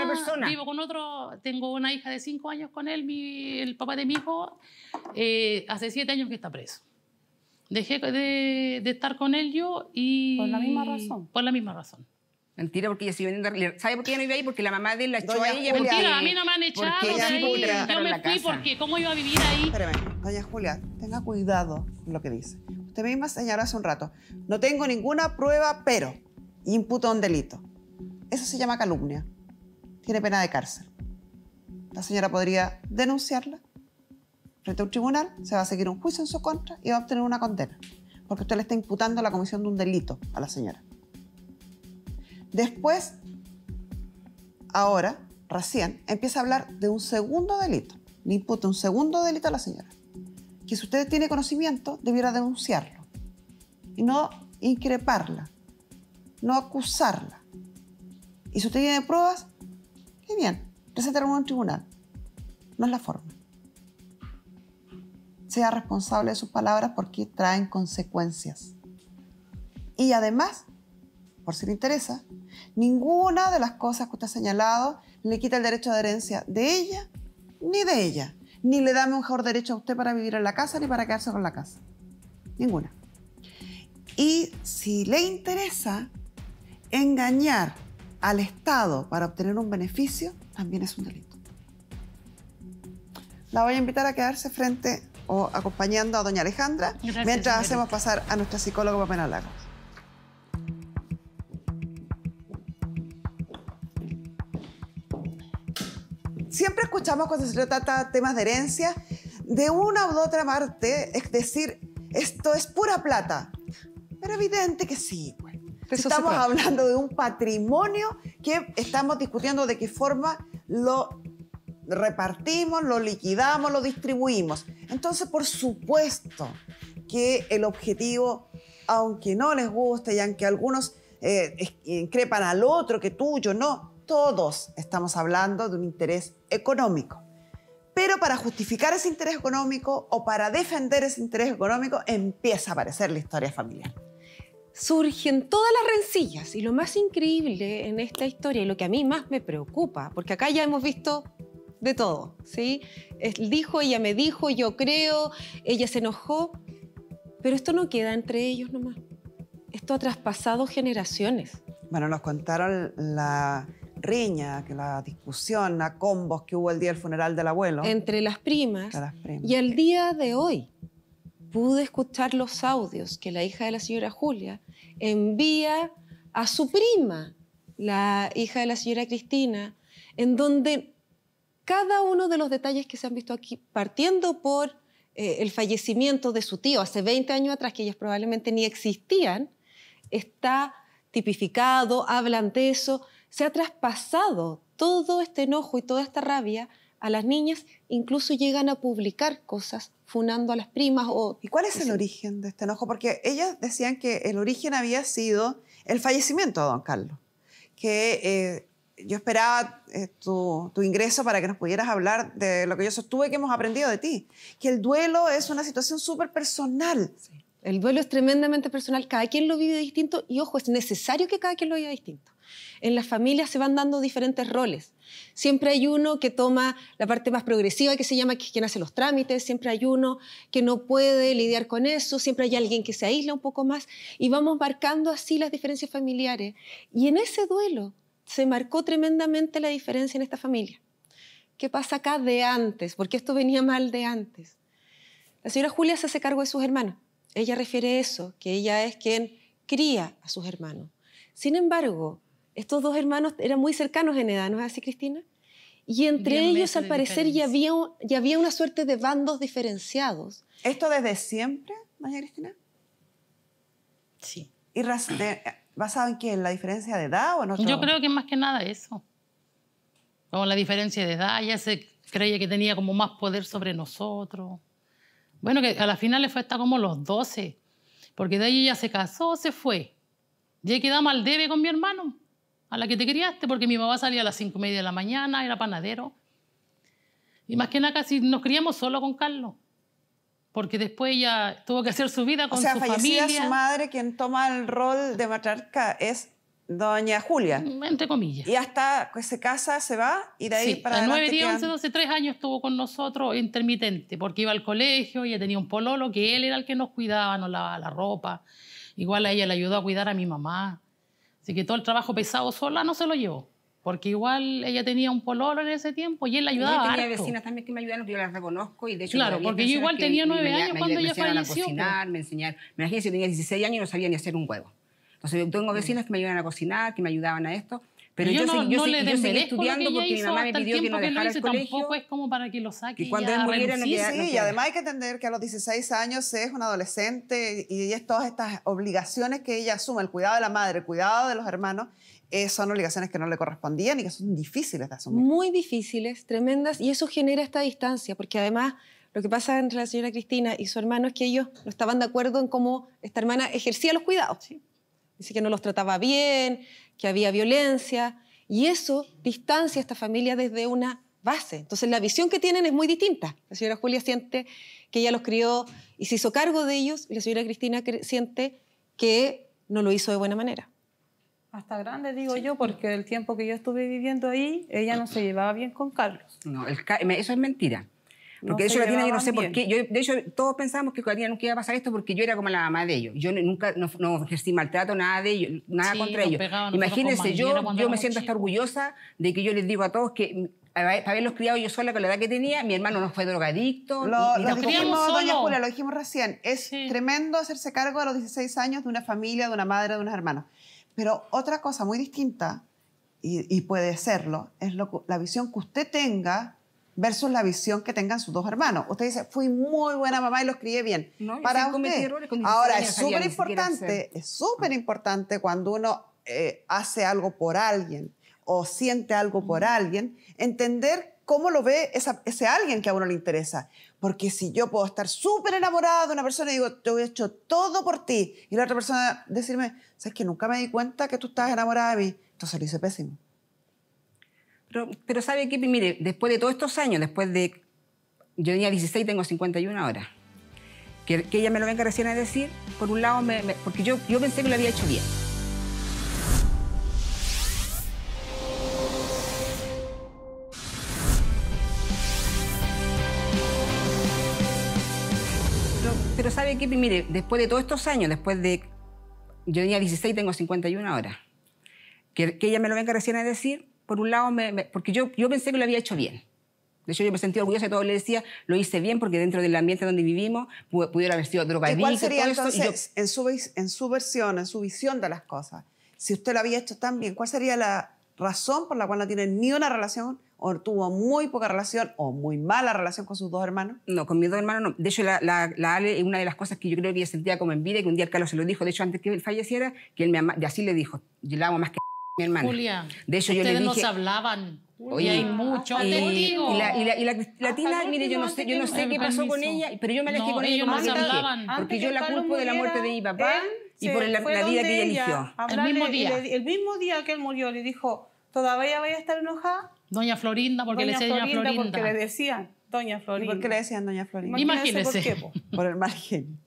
persona. Vivo con otro, tengo una hija de 5 años con él, el papá de mi hijo, hace 7 años que está preso. Dejé de estar con él yo y... Por la misma razón. Por la misma razón. Mentira, porque ella sigue vendiendo. ¿Sabe por qué ella no vive ahí? Porque la mamá de él la echó a ella. Mentira, a mí no me han echado de ahí. Yo me fui porque ¿cómo iba a vivir ahí? Espérame, doña Julia, tenga cuidado con lo que dice. Usted misma señaló hace un rato, no tengo ninguna prueba, pero imputa un delito. Eso se llama calumnia. Tiene pena de cárcel. La señora podría denunciarla frente a un tribunal, se va a seguir un juicio en su contra y va a obtener una condena, porque usted le está imputando la comisión de un delito a la señora. Después, ahora, recién, empieza a hablar de un segundo delito. Le imputa un segundo delito a la señora. Que si usted tiene conocimiento, debiera denunciarlo. Y no increparla, no acusarla. Y si usted tiene pruebas, qué bien, preséntalo en un tribunal. No es la forma. Sea responsable de sus palabras porque traen consecuencias. Y además, por si le interesa, ninguna de las cosas que usted ha señalado le quita el derecho de herencia de ella, ni le da mejor derecho a usted para vivir en la casa ni para quedarse con la casa. Ninguna. Y si le interesa engañar al Estado para obtener un beneficio, también es un delito. La voy a invitar a quedarse frente o acompañando a doña Alejandra. Gracias, mientras hacemos pasar a nuestra psicóloga Pamela Lagos. Siempre escuchamos cuando se trata de temas de herencia, de una u otra parte, es decir, esto es pura plata. Pero evidente que sí, pues. Estamos hablando de un patrimonio que estamos discutiendo de qué forma lo repartimos, lo liquidamos, lo distribuimos. Entonces, por supuesto que el objetivo, aunque no les guste y aunque algunos increpan al otro que tuyo, no, todos estamos hablando de un interés económico. Pero para justificar ese interés económico o para defender ese interés económico empieza a aparecer la historia familiar. Surgen todas las rencillas y lo más increíble en esta historia y lo que a mí más me preocupa, porque acá ya hemos visto de todo, ¿sí? Él dijo, ella me dijo, yo creo, ella se enojó, pero esto no queda entre ellos nomás. Esto ha traspasado generaciones. Bueno, nos contaron la riña, que la discusión, la combos que hubo el día del funeral del abuelo. Entre las primas. Y al día de hoy, pude escuchar los audios que la hija de la señora Julia envía a su prima, la hija de la señora Cristina, en donde cada uno de los detalles que se han visto aquí, partiendo por el fallecimiento de su tío hace 20 años atrás, que ellos probablemente ni existían, está tipificado, hablan de eso, se ha traspasado todo este enojo y toda esta rabia a las niñas, incluso llegan a publicar cosas funando a las primas. ¿Y cuál es el origen de este enojo? Porque ellas decían que el origen había sido el fallecimiento de don Carlos, que yo esperaba tu ingreso para que nos pudieras hablar de lo que yo sostuve que hemos aprendido de ti, que el duelo es una situación súper personal. Sí. El duelo es tremendamente personal, cada quien lo vive distinto y, ojo, es necesario que cada quien lo viva distinto. En las familias se van dando diferentes roles. Siempre hay uno que toma la parte más progresiva, que se llama quien hace los trámites, siempre hay uno que no puede lidiar con eso, siempre hay alguien que se aísla un poco más y vamos marcando así las diferencias familiares. Y en ese duelo se marcó tremendamente la diferencia en esta familia. ¿Qué pasa acá de antes? Porque esto venía mal de antes. La señora Julia se hace cargo de sus hermanos. Ella refiere eso, que ella es quien cría a sus hermanos. Sin embargo, estos dos hermanos eran muy cercanos en edad, ¿no es así, Cristina? Y entre ellos, al parecer, ya había una suerte de bandos diferenciados. ¿Esto desde siempre, doña Cristina? Sí. ¿Y basado en qué? ¿En la diferencia de edad o en otro? Yo creo que más que nada eso. Como la diferencia de edad, ella se creía que tenía como más poder sobre nosotros. Bueno, que a la final le fue hasta como los 12, porque de ahí ella se casó, se fue. Y ahí quedamos al debe con mi hermano, a la que te criaste, porque mi mamá salía a las 5:30 de la mañana, era panadero. Y más que nada casi nos criamos solo con Carlos, porque después ella tuvo que hacer su vida con su familia. O sea, fallecida su madre, quien toma el rol de matriarca es doña Julia. Entre comillas. Y hasta que se casa, se va, y de ahí para adelante 9, 10, 11, 12, 3 años estuvo con nosotros intermitente, porque iba al colegio, ella tenía un pololo, que él era el que nos cuidaba, nos lavaba la ropa. Igual a ella le ayudó a cuidar a mi mamá. Así que todo el trabajo pesado sola no se lo llevó, porque igual ella tenía un pololo en ese tiempo y él la ayudaba harto. Yo tenía vecinas también que me ayudaron, yo las reconozco. Y de hecho, claro, porque yo igual tenía 9 años cuando ella falleció. Me enseñaron a cocinar, me enseñaron. Imagínense, yo tenía 16 años y no sabía ni hacer un huevo. Entonces yo tengo vecinas que me ayudaban a cocinar, que me ayudaban a esto. Pero yo seguí estudiando porque mi mamá me pidió que no dejara el colegio. Tampoco es como para que lo saque. Y cuando él muriera no quedaba. Sí, y además hay que entender que a los 16 años es un adolescente y es todas estas obligaciones que ella asume, el cuidado de la madre, el cuidado de los hermanos, son obligaciones que no le correspondían y que son difíciles de asumir. Muy difíciles, tremendas, y eso genera esta distancia, porque además lo que pasa entre la señora Cristina y su hermano es que ellos no estaban de acuerdo en cómo esta hermana ejercía los cuidados. Sí. Dice que no los trataba bien, que había violencia, y eso distancia a esta familia desde una base. Entonces la visión que tienen es muy distinta. La señora Julia siente que ella los crió y se hizo cargo de ellos, y la señora Cristina siente que no lo hizo de buena manera. Hasta grande, digo yo, porque el tiempo que yo estuve viviendo ahí, ella no se llevaba bien con Carlos. No, eso es mentira. Porque de hecho, Karina, yo no sé por qué. De hecho, todos pensábamos que Karina nunca iba a pasar esto porque yo era como la mamá de ellos. Yo nunca no ejercí maltrato, nada de ellos, nada contra ellos. Imagínense, yo me siento hasta orgullosa de que yo les digo a todos que para haberlos criado yo sola con la edad que tenía, mi hermano no fue drogadicto. Lo dijimos, doña Julia, lo dijimos recién. Es tremendo hacerse cargo a los 16 años de una familia, de una madre, de unos hermanos. Pero otra cosa muy distinta, y puede serlo, es la visión que usted tenga versus la visión que tengan sus dos hermanos. Usted dice, fui muy buena mamá y los crié bien. No, para usted. Ahora, es súper importante cuando uno hace algo por alguien o siente algo por alguien, entender cómo lo ve ese alguien que a uno le interesa. Porque si yo puedo estar súper enamorada de una persona y digo, te he hecho todo por ti, y la otra persona decirme, ¿sabes que nunca me di cuenta que tú estabas enamorada de mí? Entonces lo hice pésimo. Pero ¿sabe qué? Mire, después de todos estos años, yo tenía 16, tengo 51 ahora, que ella me lo venga recién a decir, por un lado, porque yo pensé que lo había hecho bien. Pero ¿sabe qué? Mire, después de todos estos años, yo tenía 16, tengo 51 ahora, que ella me lo venga recién a decir, por un lado, porque yo pensé que lo había hecho bien. De hecho, yo me sentí orgullosa de todo. Le decía, lo hice bien porque dentro del ambiente donde vivimos pudiera haber sido drogadicto. ¿Y cuál sería entonces, en su versión, en su visión de las cosas, si usted lo había hecho tan bien, cuál sería la razón por la cual no tiene ni una relación o tuvo muy poca relación o muy mala relación con sus dos hermanos? No, con mis dos hermanos no. De hecho, la Ale es una de las cosas que yo creo que ella sentía como envidia, que un día el Carlos se lo dijo, de hecho, antes que él falleciera, que él me amaba, y así le dijo, yo la amo más que mi hermana. Julia, de hecho, yo le dije, ustedes no se hablaban. Oye, y hay mucho testigo. Y la Tina, mire, yo no sé qué pasó con ella, pero yo me alejé con ella. Ellos no se hablaban. Porque yo la culpo de la muerte de mi papá y por la vida que ella eligió. El mismo día que él murió, le dijo, ¿todavía vaya a estar enojada? Doña Florinda, porque le decían Doña Florinda. Porque le decían Doña Florinda. ¿Y por qué le decían Doña Florinda? Imagínese. ¿Por qué? Por el mal genio.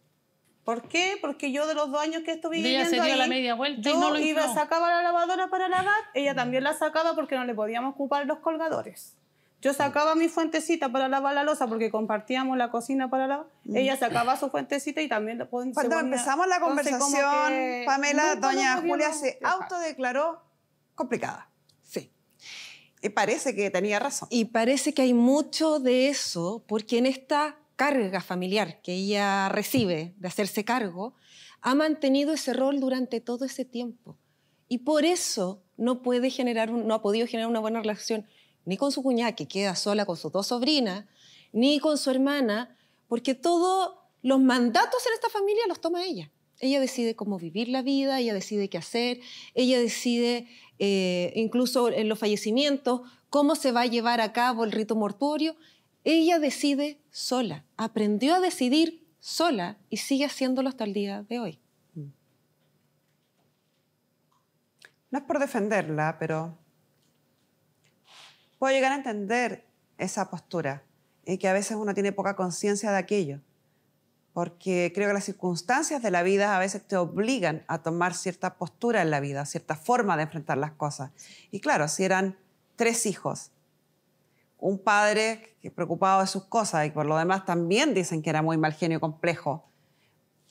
¿Por qué? Porque yo de los 2 años que estuve viviendo se dio ahí, la media vuelta yo y no lo iba, infló. sacaba la lavadora para lavar, ella también la sacaba porque no le podíamos ocupar los colgadores. Yo sacaba mi fuentecita para lavar la loza porque compartíamos la cocina para lavar. Ella sacaba su fuentecita y también le ponía. Cuando empezamos la conversación, Pamela, doña Julia se autodeclaró complicada. Sí. Y parece que tenía razón. Y parece que hay mucho de eso, porque en esta carga familiar que ella recibe de hacerse cargo, ha mantenido ese rol durante todo ese tiempo. Y por eso no ha podido generar una buena relación ni con su cuñada, que queda sola con sus 2 sobrinas, ni con su hermana, porque todos los mandatos en esta familia los toma ella. Ella decide cómo vivir la vida, ella decide qué hacer, ella decide, incluso en los fallecimientos, cómo se va a llevar a cabo el rito mortuorio. Ella decide sola, aprendió a decidir sola y sigue haciéndolo hasta el día de hoy. No es por defenderla, pero puedo llegar a entender esa postura y que a veces uno tiene poca conciencia de aquello, porque creo que las circunstancias de la vida a veces te obligan a tomar cierta postura en la vida, cierta forma de enfrentar las cosas. Y claro, si eran 3 hijos, un padre que preocupado de sus cosas y por lo demás también dicen que era muy mal genio complejo,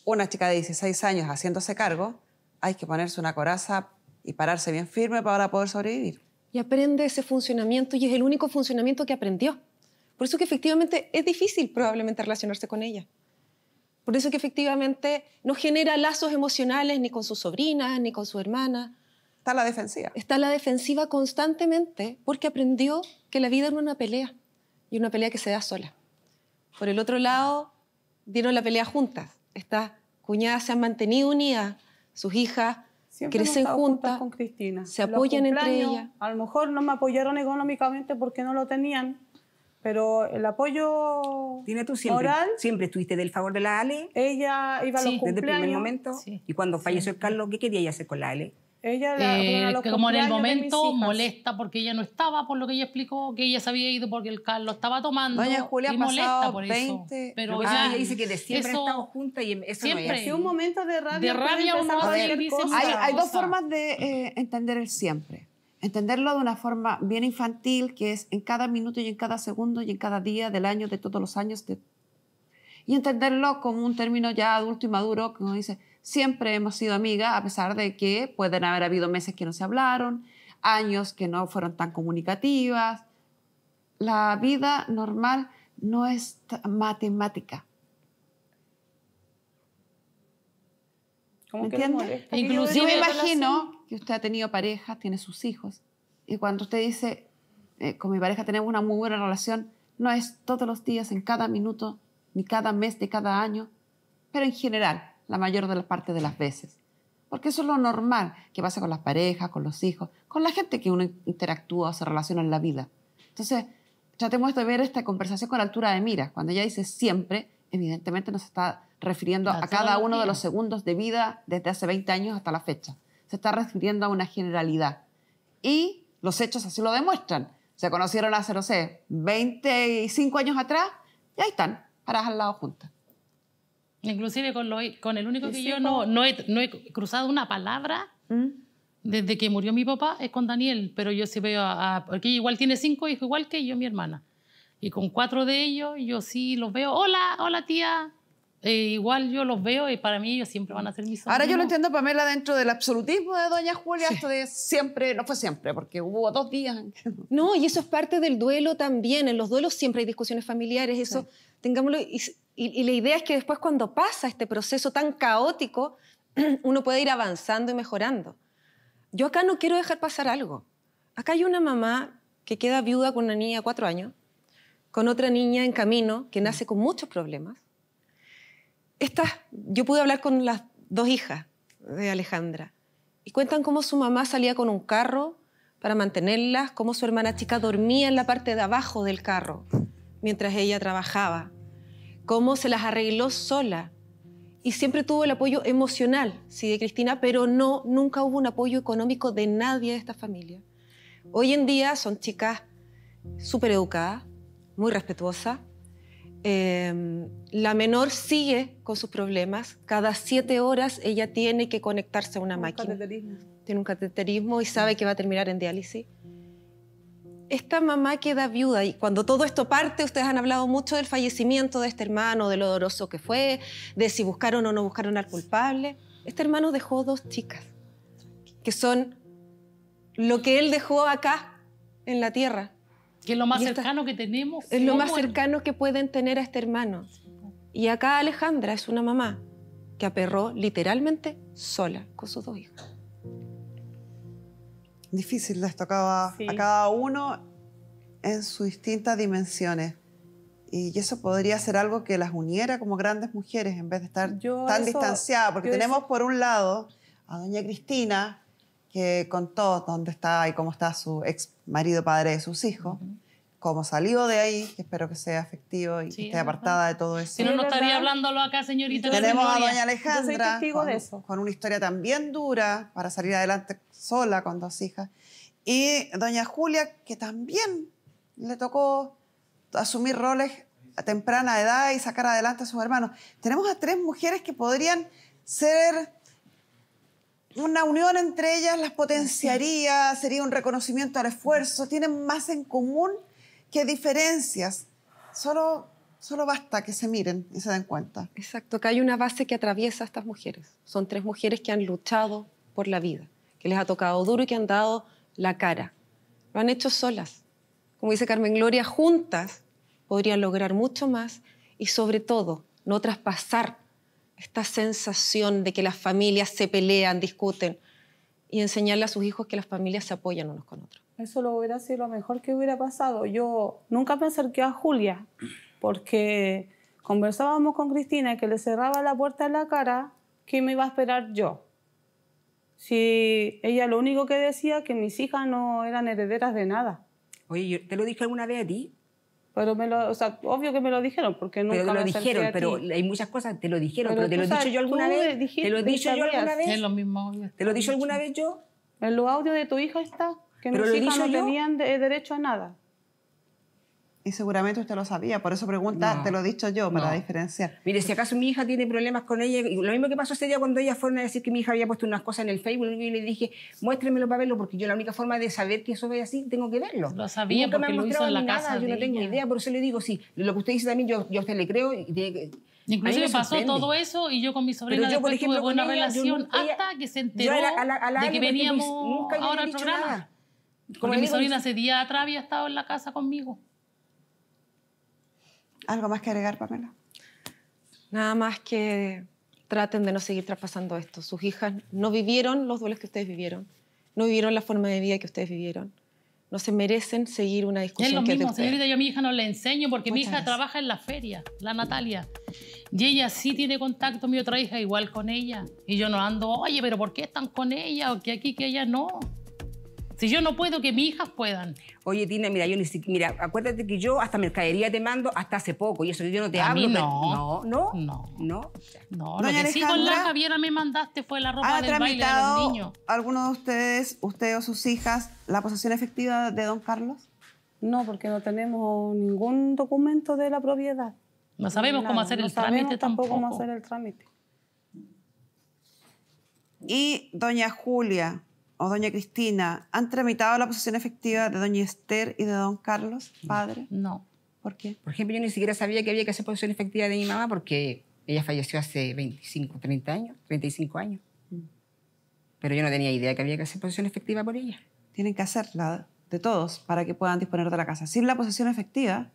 una chica de 16 años haciéndose cargo, hay que ponerse una coraza y pararse bien firme para poder sobrevivir. Y aprende ese funcionamiento y es el único funcionamiento que aprendió. Por eso que efectivamente es difícil probablemente relacionarse con ella. Por eso que efectivamente no genera lazos emocionales ni con sus sobrinas, ni con su hermana. Está a la defensiva. Está a la defensiva constantemente porque aprendió que la vida era una pelea y una pelea que se da sola. Por el otro lado, dieron la pelea juntas. Estas cuñadas se han mantenido unidas, sus hijas siempre crecen juntas con Cristina. se apoyan entre ellas. A lo mejor no me apoyaron económicamente porque no lo tenían, pero el apoyo moral... ¿Siempre estuviste del favor de la Ale? Ella iba a los cumpleaños. Desde el primer momento. Sí. Y cuando falleció el Carlos, ¿qué quería ella hacer con la Ale? Ella que como en el momento molesta porque ella no estaba, por lo que ella explicó, que ella se había ido porque el Carlos estaba tomando. Doña Julia ha pasado por 20... Eso. Pero ella dice que de siempre han estado juntas y eso siempre. no es así. Un momento de rabia. De rabia uno hay 2 formas de entender el siempre. Entenderlo de una forma bien infantil, que es en cada minuto y en cada segundo y en cada día del año, de todos los años. Y entenderlo como un término ya adulto y maduro, que uno dice, siempre hemos sido amigas, a pesar de que pueden haber habido meses que no se hablaron, años que no fueron tan comunicativas. La vida normal no es matemática. ¿Me entiende? Inclusive yo me imagino que usted ha tenido pareja, tiene sus hijos, y cuando usted dice, con mi pareja tenemos una muy buena relación, no es todos los días, en cada minuto, ni cada mes de cada año, pero en general, la mayor de la parte de las veces. Porque eso es lo normal que pasa con las parejas, con los hijos, con la gente que uno interactúa o se relaciona en la vida. Entonces, tratemos de ver esta conversación con altura de mira. Cuando ella dice siempre, evidentemente nos está refiriendo a cada uno de los segundos de vida desde hace 20 años hasta la fecha. Se está refiriendo a una generalidad. Y los hechos así lo demuestran. Se conocieron hace, no sé, 25 años atrás y ahí están, paradas al lado juntas. Inclusive con el único que yo no he cruzado una palabra desde que murió mi papá es con Daniel, pero yo sí veo porque ella igual tiene 5 hijos, igual que yo, mi hermana. Y con 4 de ellos yo sí los veo, hola tía, igual yo los veo y para mí ellos siempre van a ser mis sobrinos. Ahora yo lo entiendo, Pamela, dentro del absolutismo de doña Julia, esto de siempre, no fue siempre, porque hubo 2 días. No, y eso es parte del duelo también. En los duelos siempre hay discusiones familiares, eso, tengámoslo. Y la idea es que después, cuando pasa este proceso tan caótico, uno puede ir avanzando y mejorando. Yo acá no quiero dejar pasar algo. Acá hay una mamá que queda viuda con una niña de 4 años, con otra niña en camino que nace con muchos problemas. Yo pude hablar con las 2 hijas de Alejandra y cuentan cómo su mamá salía con un carro para mantenerlas, cómo su hermana chica dormía en la parte de abajo del carro mientras ella trabajaba, cómo se las arregló sola y siempre tuvo el apoyo emocional, sí, de Cristina, pero nunca hubo un apoyo económico de nadie de esta familia. Hoy en día son chicas súper educadas, muy respetuosas. La menor sigue con sus problemas. Cada 7 horas ella tiene que conectarse a una máquina. Tiene un cateterismo y sabe que va a terminar en diálisis. Esta mamá queda viuda y cuando todo esto parte, ustedes han hablado mucho del fallecimiento de este hermano, de lo doloroso que fue, de si buscaron o no buscaron al culpable. Este hermano dejó 2 chicas, que son lo que él dejó acá, en la tierra. Que es lo más cercano que tenemos. Es lo más cercano que pueden tener a este hermano. Y acá Alejandra es una mamá que aperró literalmente sola con sus 2 hijos. Difícil, les tocaba a cada uno en sus distintas dimensiones. Y eso podría ser algo que las uniera como grandes mujeres en vez de estar tan distanciadas. Porque tenemos por un lado a doña Cristina, que contó dónde está y cómo está su ex marido, padre de sus hijos, cómo salió de ahí, que espero que sea efectivo y que esté apartada de todo eso. Si no, no estaría hablándolo acá, señorita. Tenemos a doña Alejandra con una historia también dura para salir adelante sola con 2 hijas. Y doña Julia, que también le tocó asumir roles a temprana edad y sacar adelante a sus hermanos. Tenemos a 3 mujeres que podrían ser una unión entre ellas, las potenciaría, sería un reconocimiento al esfuerzo, tienen más en común que diferencias. Solo basta que se miren y se den cuenta. Exacto, acá hay una base que atraviesa a estas mujeres. Son 3 mujeres que han luchado por la vida, que les ha tocado duro y que han dado la cara. Lo han hecho solas. Como dice Carmen Gloria, juntas podrían lograr mucho más y sobre todo no traspasar esta sensación de que las familias se pelean, discuten y enseñarle a sus hijos que las familias se apoyan unos con otros. Eso lo hubiera sido lo mejor que hubiera pasado. Yo nunca me acerqué a Julia porque conversábamos con Cristina que le cerraba la puerta en la cara, ¿qué me iba a esperar yo? Si ella lo único que decía que mis hijas no eran herederas de nada. Oye, ¿yo te lo dije alguna vez a ti? Pero obvio que me lo dijeron, porque nunca pero me lo dijeron, pero hay muchas cosas, te lo dijeron, pero ¿te lo he dicho yo alguna vez? ¿Te lo he dicho yo alguna vez? Es lo mismo. ¿Te lo he dicho alguna vez yo? En los audios de tu hija está, que mis hijas no tenían derecho a nada. Y seguramente usted lo sabía, por eso pregunta, te lo he dicho yo, para diferenciar. Mire, si acaso mi hija tiene problemas con ella, lo mismo que pasó ese día cuando ellas fueron a decir que mi hija había puesto unas cosas en el Facebook, y le dije, muéstremelo para verlo, porque yo la única forma de saber que eso es así, tengo que verlo. Lo sabía porque lo hizo en la casa de yo no tengo idea, por eso le digo, sí, lo que usted dice también, yo a usted le creo. Inclusive pasó todo eso y yo con mi sobrina después tuve buena relación hasta que se enteró de que veníamos ahora al programa. Porque mi sobrina hace días atrás había estado en la casa conmigo. ¿Algo más que agregar, Pamela? Nada más que traten de no seguir traspasando esto. Sus hijas no vivieron los duelos que ustedes vivieron, no vivieron la forma de vida que ustedes vivieron. No se merecen seguir una discusión. Es lo que mismo, es de señorita, yo a mi hija no le enseño porque Muchas mi hija trabaja en la feria, la Natalia. Y ella sí tiene contacto, mi otra hija, igual con ella. Y yo no ando, oye, pero ¿por qué están con ella? O que aquí, que ella no. Si yo no puedo, que mis hijas puedan. Oye, Tina, mira, acuérdate que yo hasta mercadería te mando hasta hace poco. Y eso yo no te hablo. No. Lo que sí con la Javiera me mandaste fue la ropa del baile de los niños. ¿Alguno de ustedes, usted o sus hijas, la posesión efectiva de don Carlos? No, porque no tenemos ningún documento de la propiedad. No sabemos cómo hacer el trámite tampoco. Cómo hacer el trámite. Y doña Julia o doña Cristina, ¿han tramitado la posesión efectiva de doña Esther y de don Carlos, padre? No. ¿Por qué? Por ejemplo, yo ni siquiera sabía que había que hacer posesión efectiva de mi mamá porque Ella falleció hace 35 años. Pero yo no tenía idea que había que hacer posesión efectiva por ella. Tienen que hacerla de todos para que puedan disponer de la casa. Sin la posesión efectiva,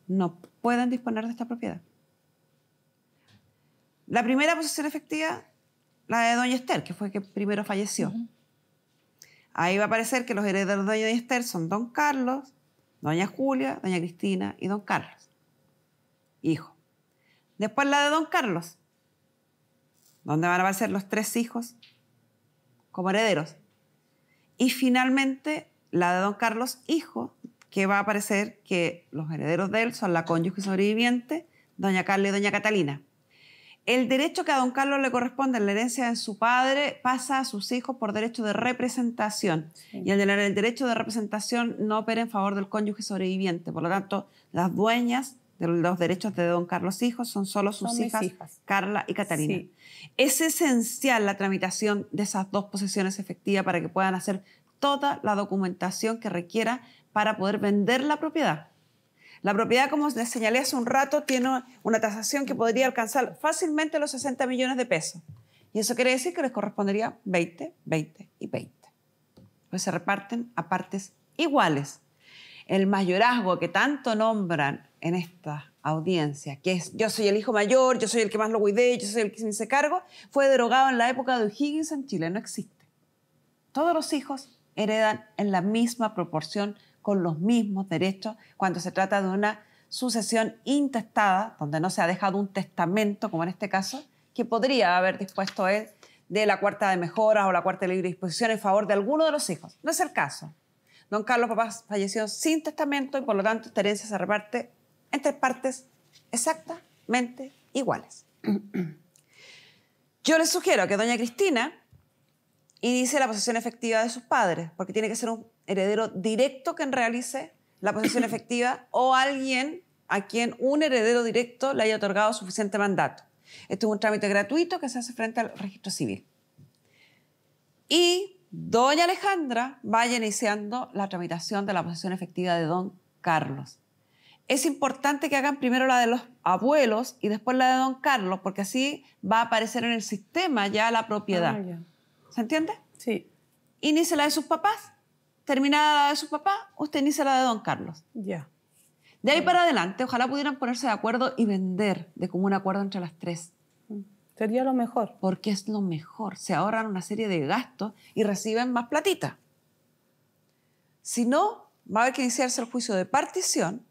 no pueden disponer de esta propiedad. La primera posesión efectiva, la de doña Esther, que fue que primero falleció. Ahí va a aparecer que los herederos de doña Esther son don Carlos, doña Julia, doña Cristina y don Carlos. Hijo. Después la de don Carlos, donde van a aparecer los 3 hijos como herederos. Y finalmente la de don Carlos, hijo, que va a aparecer que los herederos de él son la cónyuge sobreviviente, doña Carla y doña Catalina. El derecho que a don Carlos le corresponde en la herencia de su padre pasa a sus hijos por derecho de representación. Sí. Y el derecho de representación no opera en favor del cónyuge sobreviviente. Por lo tanto, las dueñas de los derechos de don Carlos hijos son solo sus hijas, Carla y Catalina. Sí. Es esencial la tramitación de esas 2 posesiones efectivas para que puedan hacer toda la documentación que requiera para poder vender la propiedad. La propiedad, como les señalé hace un rato, tiene una tasación que podría alcanzar fácilmente los 60 millones de pesos. Y eso quiere decir que les correspondería 20, 20 y 20. Pues se reparten a partes iguales. El mayorazgo que tanto nombran en esta audiencia, que es yo soy el hijo mayor, yo soy el que más lo cuidé, yo soy el que se me hice cargo, fue derogado en la época de O'Higgins en Chile, no existe. Todos los hijos heredan en la misma proporción, con los mismos derechos, cuando se trata de una sucesión intestada, donde no se ha dejado un testamento, como en este caso, que podría haber dispuesto él de la cuarta de mejoras o la cuarta de libre disposición en favor de alguno de los hijos. No es el caso. Don Carlos papá falleció sin testamento y por lo tanto esta herencia se reparte en 3 partes exactamente iguales. Yo les sugiero que doña Cristina inicie la posesión efectiva de sus padres, porque tiene que ser un heredero directo quien realice la posesión efectiva o alguien a quien un heredero directo le haya otorgado suficiente mandato. Esto es un trámite gratuito que se hace frente al registro civil. Y doña Alejandra vaya iniciando la tramitación de la posesión efectiva de don Carlos. Es importante que hagan primero la de los abuelos y después la de don Carlos, porque así va a aparecer en el sistema ya la propiedad. ¿Se entiende? Sí. Inicie la de sus papás. Terminada la de sus papás, usted inicia la de don Carlos. Ya. De ahí para adelante, ojalá pudieran ponerse de acuerdo y vender de común acuerdo entre las 3. Sería lo mejor. Porque es lo mejor. Se ahorran una serie de gastos y reciben más platita. Si no, va a haber que iniciarse el juicio de partición,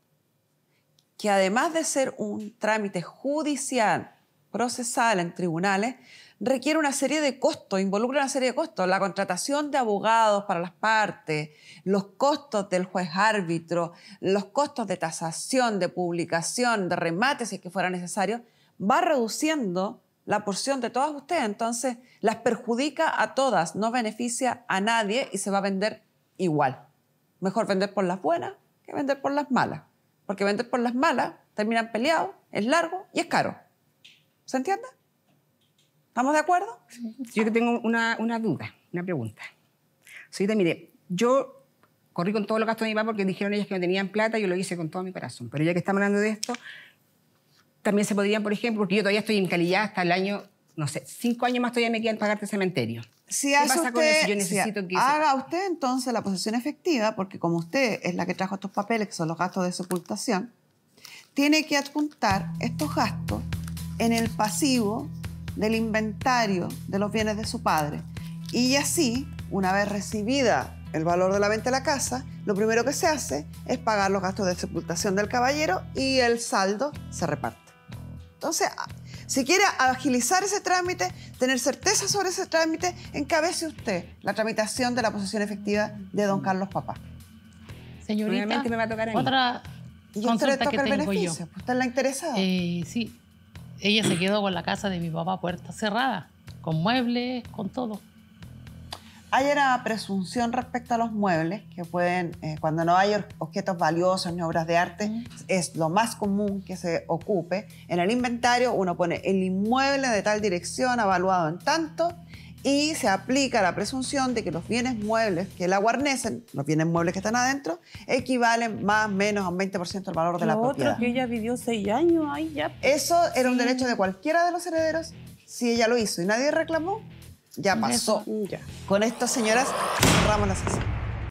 que además de ser un trámite judicial, procesal en tribunales, requiere una serie de costos, involucra una serie de costos. La contratación de abogados para las partes, los costos del juez árbitro, los costos de tasación, de publicación, de remate, si es que fuera necesario, va reduciendo la porción de todas ustedes. Entonces, las perjudica a todas, no beneficia a nadie y se va a vender igual. Mejor vender por las buenas que vender por las malas. Porque vender por las malas terminan peleados, es largo y es caro. ¿Se entiende? ¿Estamos de acuerdo? Yo que tengo una duda, una pregunta. Señorita, mire, yo corrí con todos los gastos de mi papá porque dijeron ellas que no tenían plata y yo lo hice con todo mi corazón. Pero ya que estamos hablando de esto, también se podrían, por ejemplo, porque yo todavía estoy encalillada hasta el año, no sé, 5 años más todavía me quedan pagarte cementerio. ¿Qué pasa con eso? Yo necesito que haga usted entonces la posesión efectiva, porque como usted es la que trajo estos papeles, que son los gastos de sepultación, tiene que adjuntar estos gastos en el pasivo del inventario de los bienes de su padre. Y así, una vez recibida el valor de la venta de la casa, lo primero que se hace es pagar los gastos de sepultación del caballero y el saldo se reparte. Entonces, si quiere agilizar ese trámite, tener certeza sobre ese trámite, encabece usted la tramitación de la posesión efectiva de don Carlos papá. Señorita, obviamente me va a tocar a mí. Otra y usted le toca el beneficio, pues usted es la interesada. Sí. Ella se quedó con la casa de mi papá puerta cerrada, con muebles, con todo. Hay una presunción respecto a los muebles que pueden, cuando no hay objetos valiosos ni obras de arte, es lo más común que se ocupe. En el inventario uno pone el inmueble de tal dirección evaluado en tanto y se aplica la presunción de que los bienes muebles que la guarnecen, los bienes muebles que están adentro, equivalen más o menos a un 20% del valor de la propiedad. Lo otro que ella vivió 6 años, ahí ya... Eso era un derecho de cualquiera de los herederos. Si ella lo hizo y nadie reclamó, ya pasó. Ya. Con esto, señoras, cerramos la sesión.